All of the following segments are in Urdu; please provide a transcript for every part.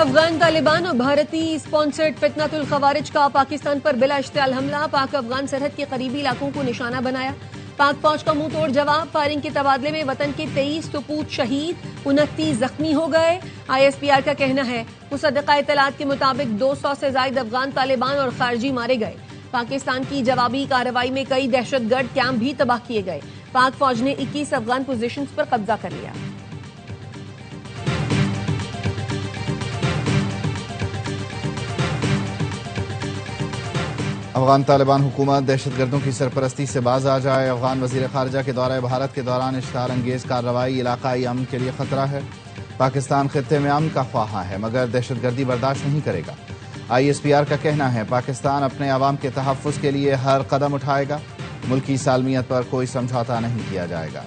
افغان طالبان اور بھارتی اسپانسرڈ فتنۃ الخوارج کا پاکستان پر بلا اشتعال حملہ، پاک افغان سرحد کے قریبی علاقوں کو نشانہ بنایا، پاک فوج کا منہ توڑ جواب، فائرنگ کے تبادلے میں وطن کے 23 سپوت شہید، 29 زخمی ہو گئے۔ ISPR کا کہنا ہے مصدقہ اطلاعات کے مطابق 200 سے زائد افغان طالبان اور خارجی مارے گئے۔ پاکستان کی جوابی کارروائی میں کئی دہشت گرد کیمپ بھی تباہ کیے گئے۔ پاک فوج نے 21 افغان پوزیشنز پر قبضہ کر لیا۔ افغان طالبان حکومت دہشت گردوں کی سرپرستی سے باز آ جائے۔ افغان وزیر خارجہ کے دورہ بھارت کے دوران اشتعال انگیز کارروائی علاقائی امن کے لیے خطرہ ہے۔ پاکستان خطے میں امن کا خواہاں ہے مگر دہشت گردی برداشت نہیں کرے گا۔ ISPR کا کہنا ہے پاکستان اپنے عوام کے تحفظ کے لیے ہر قدم اٹھائے گا، ملکی سالمیت پر کوئی سمجھوتہ نہیں کیا جائے گا۔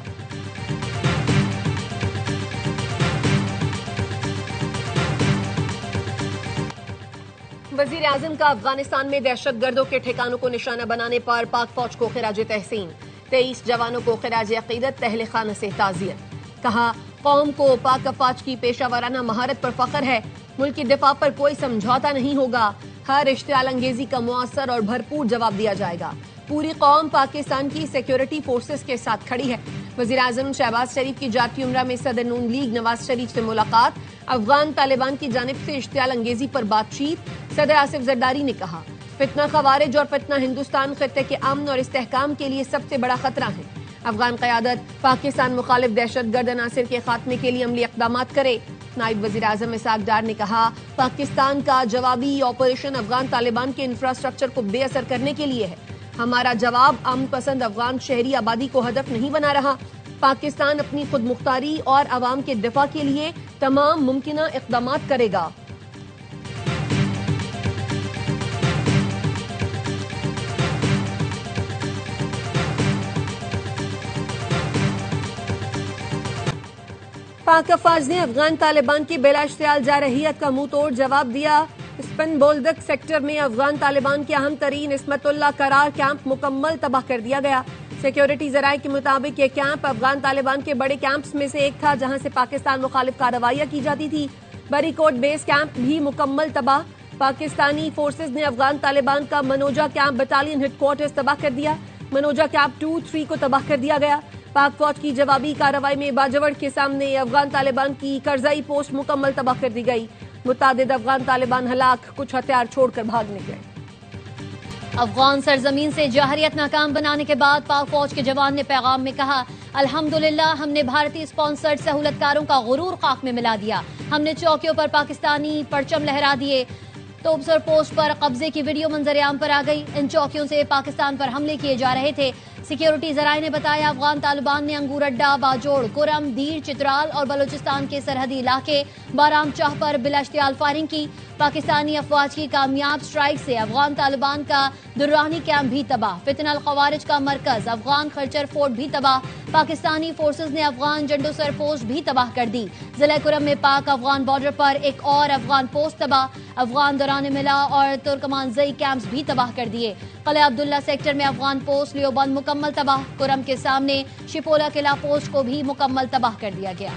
وزیر اعظم کا افغانستان میں دہشت گردوں کے ٹھکانوں کو نشانہ بنانے پر پاک فوج کو خراج تحسین، 23 جوانوں کو خراج عقیدت، اہل خانہ سے تعزیت۔ کہا قوم کو پاک افواج کی پیشہ ورانہ مہارت پر فخر ہے، ملک کی دفاع پر کوئی سمجھوتہ نہیں ہوگا، ہر اشتعال انگیزی کا مؤثر اور بھرپور جواب دیا جائے گا، پوری قوم پاکستان کی سیکیورٹی فورسز کے ساتھ کھڑی ہے۔ وزیر اعظم شہباز شریف کی جاتی عمرہ میں صدر نون لیگ نواز شریف سے ملاقات، افغان طالبان کی جانب سے اشتعال انگیزی پر بات چیت۔ صدر آصف زرداری نے کہا فتنہ خوارج اور فتنہ ہندوستان خطے کے امن اور استحکام کے لیے سب سے بڑا خطرہ ہے۔ افغان قیادت پاکستان مخالف دہشت گرد عناصر کے خاتمے کے لیے عملی اقدامات کرے۔ نائب وزیر اعظم اسحاق ڈار نے کہا پاکستان کا جوابی آپریشن افغان طالبان کے انفراسٹرکچر کو بے اثر کرنے کے لیے ہے۔ ہمارا جواب امن پسند افغان شہری آبادی کو ہدف نہیں بنا رہا۔ پاکستان اپنی خود مختاری اور عوام کے دفاع کے لیے تمام ممکنہ اقدامات کرے گا۔ پاک افواج نے افغان طالبان کی بلا اشتعال جارحیت کا منہ توڑ جواب دیا۔ اسپن بولدک سیکٹر میں افغان طالبان کے اہم ترین عصمت اللہ قرار کیمپ مکمل تباہ کر دیا گیا۔ سیکیورٹی ذرائع کے مطابق یہ کیمپ افغان طالبان کے بڑے کیمپس میں سے ایک تھا جہاں سے پاکستان مخالف کارروائیاں کی جاتی تھی۔ بری کوٹ بیس کیمپ بھی مکمل تباہ۔ پاکستانی فورسز نے افغان طالبان کا منوجا کیمپ بٹالین ہیڈ کوارٹرز تباہ کر دیا۔ منوجا کیمپ 2, 3 کو تباہ کر دیا گیا۔ پاک فوج کی جوابی کارروائی میں باجوڑ کے سامنے افغان طالبان کی کرزئی پوسٹ مکمل تباہ کر دی گئی۔ متعدد افغان طالبان ہلاک، کچھ ہتھیار چھوڑ کر بھاگ نکلے۔ افغان سرزمین سے جارحیت ناکام بنانے کے بعد پاک فوج کے جوان نے پیغام میں کہا الحمدللہ ہم نے بھارتی اسپانسرڈ سہولت کاروں کا غرور خاک میں ملا دیا، ہم نے چوکیوں پر پاکستانی پرچم لہرا دیے۔ توبسر پوسٹ پر قبضے کی ویڈیو منظر عام پر آ گئی، ان چوکیوں سے پاکستان پر حملے کیے جا رہے تھے۔ سیکیورٹی ذرائع نے بتایا افغان طالبان نے انگور اڈا، باجوڑ، کرم، دیر، چترال اور بلوچستان کے سرحدی علاقے بارام چاہ پر بلا اشتعال فائرنگ کی۔ پاکستانی افواج کی کامیاب سٹرائک سے افغان طالبان کا درانی کیمپ بھی تباہ، فتنہ الخوارج کا مرکز افغان خرچر فورٹ بھی تباہ۔ پاکستانی فورسز نے افغان جنڈوسر پوسٹ بھی تباہ کر دی۔ ضلع کرم میں پاک افغان بارڈر پر ایک اور افغان پوسٹ تباہ، افغان دوران ملا اور ترکمان زئی کیمپس بھی تباہ کر دیے۔ قلعہ عبداللہ سیکٹر میں افغان پوسٹ لیوبند مکمل تباہ، کرم کے سامنے شپولا قلعہ پوسٹ کو بھی مکمل تباہ کر دیا گیا۔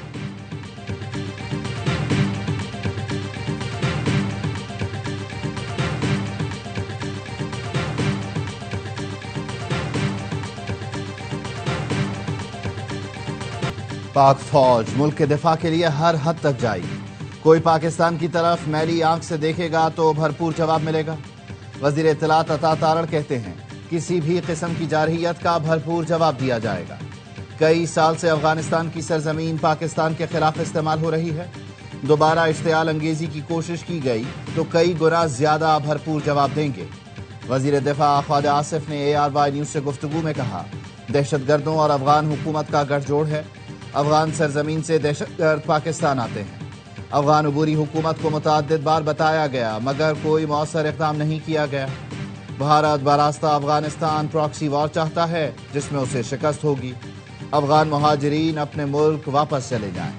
پاک فوج ملک کے دفاع کے لیے ہر حد تک جائے گی، کوئی پاکستان کی طرف میلی آنکھ سے دیکھے گا تو بھرپور جواب ملے گا۔ وزیر اطلاعات عطا تارڑ کہتے ہیں کسی بھی قسم کی جارحیت کا بھرپور جواب دیا جائے گا۔ کئی سال سے افغانستان کی سرزمین پاکستان کے خلاف استعمال ہو رہی ہے، دوبارہ اشتعال انگیزی کی کوشش کی گئی تو کئی گنا زیادہ بھرپور جواب دیں گے۔ وزیر دفاع خواجہ آصف نے ARY نیوز سے گفتگو میں کہا دہشت گردوں اور افغان حکومت کا گٹھ جوڑ ہے، افغان سرزمین سے دہشت گرد پاکستان آتے ہیں۔ افغان عبوری حکومت کو متعدد بار بتایا گیا مگر کوئی مؤثر اقدام نہیں کیا گیا۔ بھارت براستہ افغانستان پراکسی وار چاہتا ہے جس میں اسے شکست ہوگی۔ افغان مہاجرین اپنے ملک واپس چلے جائیں۔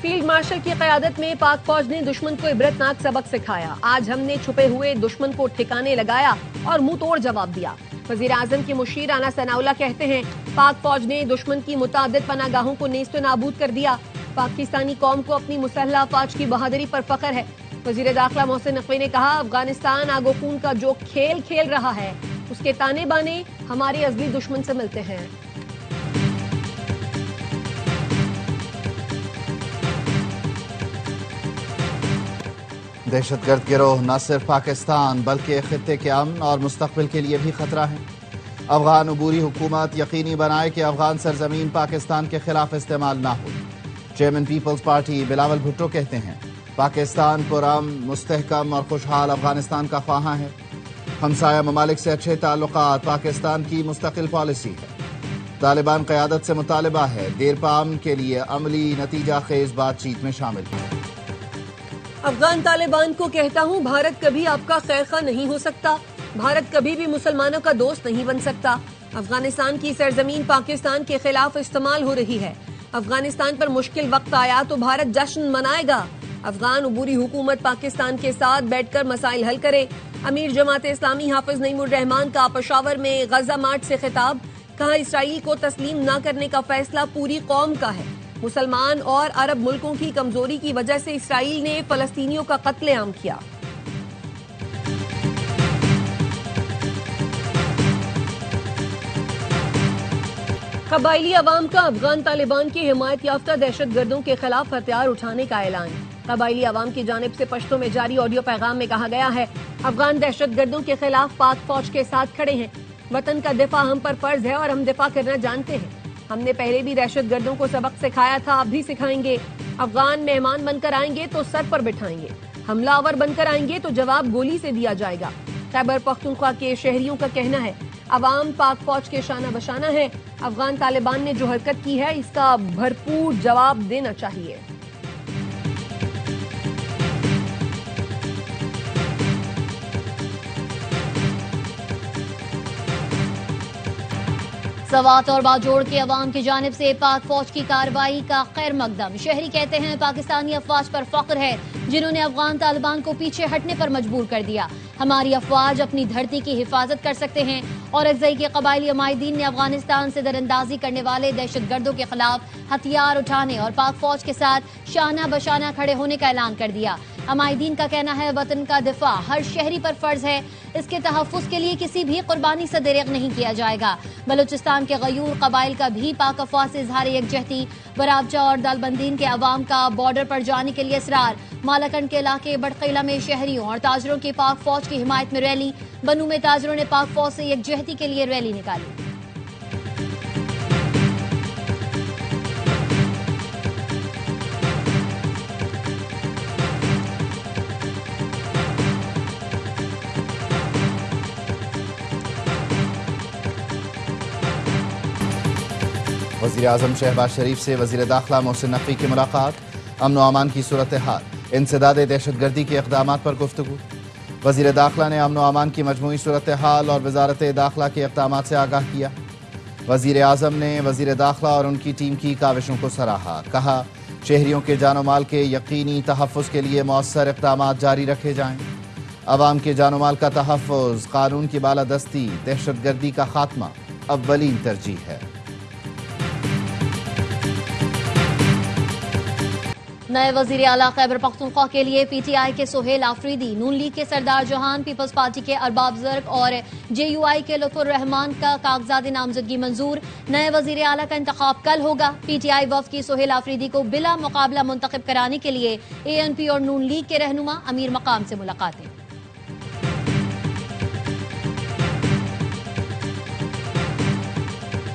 فیلڈ مارشل کی قیادت میں پاک فوج نے دشمن کو عبرتناک سبق سکھایا. آج ہم نے چھپے ہوئے دشمن کو ٹھکانے لگایا اور منہ توڑ جواب دیا. وزیر اعظم کے مشیر رانا ثناء اللہ کہتے ہیں پاک فوج نے دشمن کی متعدد پناہ گاہوں کو نیست و نابود کر دیا. پاکستانی قوم کو اپنی مسلح افواج کی بہادری پر فخر ہے. وزیر داخلہ محسن نقوی نے کہا افغانستان آگ و خون کا جو کھیل کھیل رہا ہے اس کے تانے بانے ہمارے ازلی دشمن سے ملتے ہیں. دہشت گرد گروہ نہ صرف پاکستان بلکہ خطے کے امن اور مستقبل کے لیے بھی خطرہ ہیں. افغان عبوری حکومت یقینی بنائے کہ افغان سرزمین پاکستان کے خلاف استعمال نہ ہو. چیئرمین پیپلز پارٹی بلاول بھٹو کہتے ہیں پاکستان پرامن مستحکم اور خوشحال افغانستان کا خواہاں ہے. ہمسایہ ممالک سے اچھے تعلقات پاکستان کی مستقل پالیسی ہے. طالبان قیادت سے مطالبہ ہے دیر پا امن کے لیے عملی نتیجہ خیز بات چیت میں شامل ہو. افغان طالبان کو کہتا ہوں بھارت کبھی آپ کا خیر خواہ نہیں ہو سکتا. بھارت کبھی بھی مسلمانوں کا دوست نہیں بن سکتا. افغانستان کی سرزمین پاکستان کے خلاف استعمال ہو رہی ہے. افغانستان پر مشکل وقت آیا تو بھارت جشن منائے گا. افغان عبوری حکومت پاکستان کے ساتھ بیٹھ کر مسائل حل کرے. امیر جماعت اسلامی حافظ نعیم الرحمان کا پشاور میں غزہ مارچ سے خطاب. کہا اسرائیل کو تسلیم نہ کرنے کا فیصلہ پوری قوم کا ہے. مسلمان اور عرب ملکوں کی کمزوری کی وجہ سے اسرائیل نے فلسطینیوں کا قتل عام کیا. قبائلی عوام کا افغان طالبان کی حمایت یافتہ دہشت گردوں کے خلاف ہتھیار اٹھانے کا اعلان. قبائلی عوام کی جانب سے پشتو میں جاری آڈیو پیغام میں کہا گیا ہے افغان دہشت گردوں کے خلاف پاک فوج کے ساتھ کھڑے ہیں. وطن کا دفاع ہم پر فرض ہے اور ہم دفاع کرنا جانتے ہیں. ہم نے پہلے بھی دہشت گردوں کو سبق سکھایا تھا اب بھی سکھائیں گے. افغان مہمان بن کر آئیں گے تو سر پر بٹھائیں گے. حملہ آور بن کر آئیں گے تو جواب گولی سے دیا جائے گا. خیبر پختونخوا کے شہریوں کا کہنا ہے عوام پاک فوج کے شانہ بشانہ ہے. افغان طالبان نے جو حرکت کی ہے اس کا بھرپور جواب دینا چاہیے. سوات اور باجوڑ کے عوام کی جانب سے پاک فوج کی کارروائی کا خیر مقدم. شہری کہتے ہیں پاکستانی افواج پر فخر ہے جنہوں نے افغان طالبان کو پیچھے ہٹنے پر مجبور کر دیا. ہماری افواج اپنی دھرتی کی حفاظت کر سکتے ہیں. اور اکزئی کے قبائلی عمائدین نے افغانستان سے در اندازی کرنے والے دہشت گردوں کے خلاف ہتھیار اٹھانے اور پاک فوج کے ساتھ شانہ بشانہ کھڑے ہونے کا اعلان کر دیا. عمائدین کا کہنا ہے وطن کا دفاع ہر شہری پر فرض ہے. اس کے تحفظ کے لیے کسی بھی قربانی سے دریغ نہیں کیا جائے گا. بلوچستان کے غیور قبائل کا بھی پاک افواج سے اظہار یکجہتی. برابچہ اور دالبندین کے عوام کا بارڈر پر جانے کے لیے اصرار. مالاکنڈ کے علاقے بڑقیلہ میں شہریوں اور تاجروں کی پاک فوج کی حمایت میں ریلی. بنو میں تاجروں نے پاک فوج سے یکجہتی کے لیے ریلی نکالی. وزیر اعظم شہباز شریف سے وزیر داخلہ محسن نقوی کی ملاقات. امن و امان کی صورتحال انسداد دہشت گردی کے اقدامات پر گفتگو. وزیر داخلہ نے امن و امان کی مجموعی صورتحال اور وزارت داخلہ کے اقدامات سے آگاہ کیا. وزیر اعظم نے وزیر داخلہ اور ان کی ٹیم کی کاوشوں کو سراہا. کہا شہریوں کے جان و مال کے یقینی تحفظ کے لیے مؤثر اقدامات جاری رکھے جائیں. عوام کے جان و مال کا تحفظ قانون کی بالادستی دہشت گردی کا خاتمہ اولین ترجیح ہے. نئے وزیر اعلیٰ خیبر پختونخوا کے لیے پی ٹی آئی کے سہیل آفریدی. نون لیگ کے سردار جوہان. پیپلز پارٹی کے ارباب زرق اور جے یو آئی کے لطف الرحمان کا کاغذات نامزدگی منظور. نئے وزیر اعلیٰ کا انتخاب کل ہوگا. پی ٹی آئی وفد کی سہیل آفریدی کو بلا مقابلہ منتخب کرانے کے لیے اے این پی اور نون لیگ کے رہنما امیر مقام سے ملاقاتیں.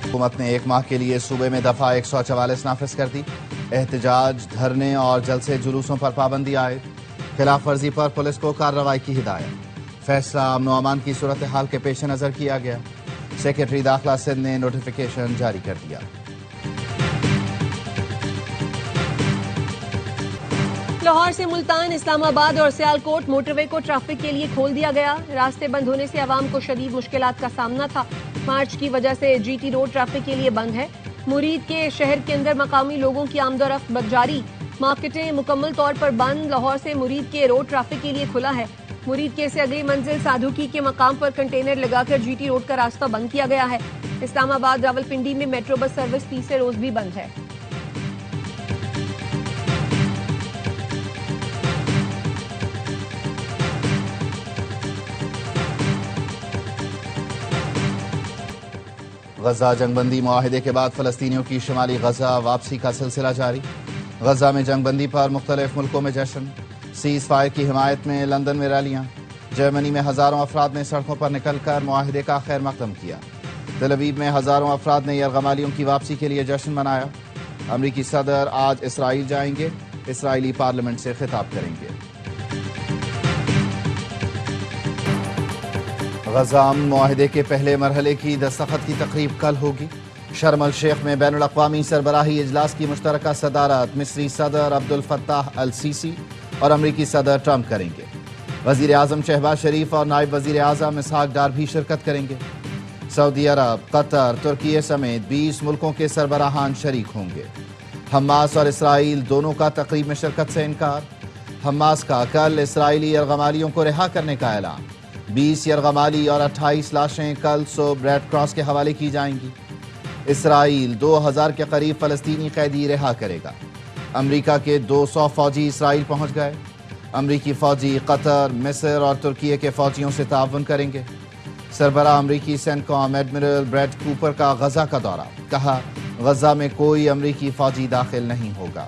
حکومت نے ایک ماہ کے لیے صوبے میں دفعہ 144 نافذ کر دی. احتجاج دھرنے اور جلسے جلوسوں پر پابندی عائد. خلاف ورزی پر پولیس کو کارروائی کی ہدایت. فیصلہ امن و امان کی صورتحال کے پیش نظر کیا گیا. سیکرٹری داخلہ سندھ نے نوٹیفیکیشن جاری کر دیا. لاہور سے ملتان اسلام آباد اور سیالکوٹ موٹر وے کو ٹریفک کے لیے کھول دیا گیا. راستے بند ہونے سے عوام کو شدید مشکلات کا سامنا تھا. مارچ کی وجہ سے جی ٹی روڈ ٹریفک کے لیے بند ہے. مرید کے شہر کے اندر مقامی لوگوں کی آمد و رفت جاری. مارکیٹیں مکمل طور پر بند، لاہور سے مرید کے روڈ ٹریفک کے لیے کھلا ہے۔ مرید کے سے اگلی منزل سادھوکی کے مقام پر کنٹینر لگا کر جی ٹی روڈ کا راستہ بند کیا گیا ہے۔ اسلام آباد راولپنڈی میں میٹرو بس سروس تیسرے روز بھی بند ہے۔ غزہ جنگ بندی معاہدے کے بعد فلسطینیوں کی شمالی غزہ واپسی کا سلسلہ جاری۔ غزہ میں جنگ بندی پر مختلف ملکوں میں جشن، سیز فائر کی حمایت میں لندن میں ریلیاں، جرمنی میں ہزاروں افراد نے سڑکوں پر نکل کر معاہدے کا خیر مقدم کیا۔ تل ابیب میں ہزاروں افراد نے یرغمالیوں کی واپسی کے لیے جشن منایا۔ امریکی صدر آج اسرائیل جائیں گے، اسرائیلی پارلیمنٹ سے خطاب کریں گے۔ غزہ امن معاہدے کے پہلے مرحلے کی دستخط کی تقریب کل ہوگی۔ شرم الشیخ میں بین الاقوامی سربراہی اجلاس کی مشترکہ صدارت مصری صدر عبد الفتاح السیسی اور امریکی صدر ٹرمپ کریں گے۔ وزیر اعظم شہباز شریف اور نائب وزیر اعظم اسحاق ڈار بھی شرکت کریں گے۔ سعودی عرب، قطر، ترکیے سمیت 20 ملکوں کے سربراہان شریک ہوں گے۔ حماس اور اسرائیل دونوں کا تقریب میں شرکت سے انکار۔ حماس کا کل اسرائیلی یرغمالیوں کو رہا کرنے کا اعلان۔ 20 یرغمالی اور 28 لاشیں کل صبح ریڈ کراس کے حوالے کی جائیں گی۔ اسرائیل 2000 کے قریب فلسطینی قیدی رہا کرے گا۔ امریکہ کے 200 فوجی اسرائیل پہنچ گئے۔ امریکی فوجی قطر، مصر اور ترکیے کے فوجیوں سے تعاون کریں گے۔ سربراہ امریکی سینٹ کام ایڈمرل بریڈ کوپر کا غزہ کا دورہ، کہا غزہ میں کوئی امریکی فوجی داخل نہیں ہوگا۔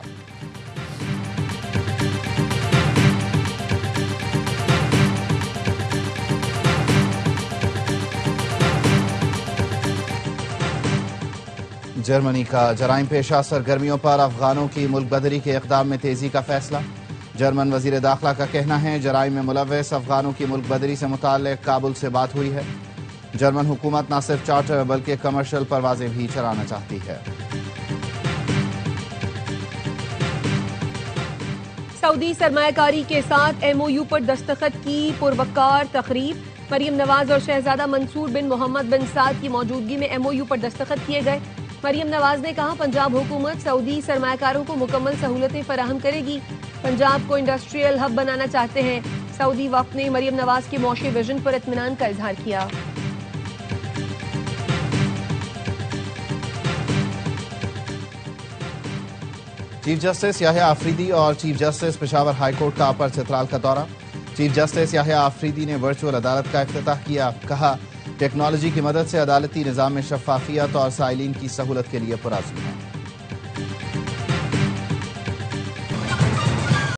جرمنی کا جرائم پیشہ سرگرمیوں پر افغانوں کی ملک بدری کے اقدام میں تیزی کا فیصلہ۔ جرمن وزیر داخلہ کا کہنا ہے جرائم میں ملوث افغانوں کی ملک بدری سے متعلق کابل سے بات ہوئی ہے۔ جرمن حکومت نہ صرف چارٹر بلکہ کمرشل پروازیں بھی چلانا چاہتی ہے۔ سعودی سرمایہ کاری کے ساتھ ایم او یو پر دستخط کی پروقار تقریب۔ مریم نواز اور شہزادہ منصور بن محمد بن سعد کی موجودگی میں ایم او یو پر دستخط کیے گئے۔ مریم نواز نے کہا پنجاب حکومت سعودی سرمایہ کاروں کو مکمل سہولتیں فراہم کرے گی۔ پنجاب کو انڈسٹریل ہب بنانا چاہتے ہیں۔ سعودی وفد نے مریم نواز کے معاشی ویژن پر اطمینان کا اظہار کیا۔ چیف جسٹس یحییٰ آفریدی اور chief justice Peshawar high court کا اپر چترال کا دورہ۔ چیف جسٹس یحییٰ آفریدی نے ورچوئل عدالت کا افتتاح کیا، کہا ٹیکنالوجی کی مدد سے عدالتی نظام میں شفافیت اور سائلین کی سہولت کے لیے پرعزم ہے۔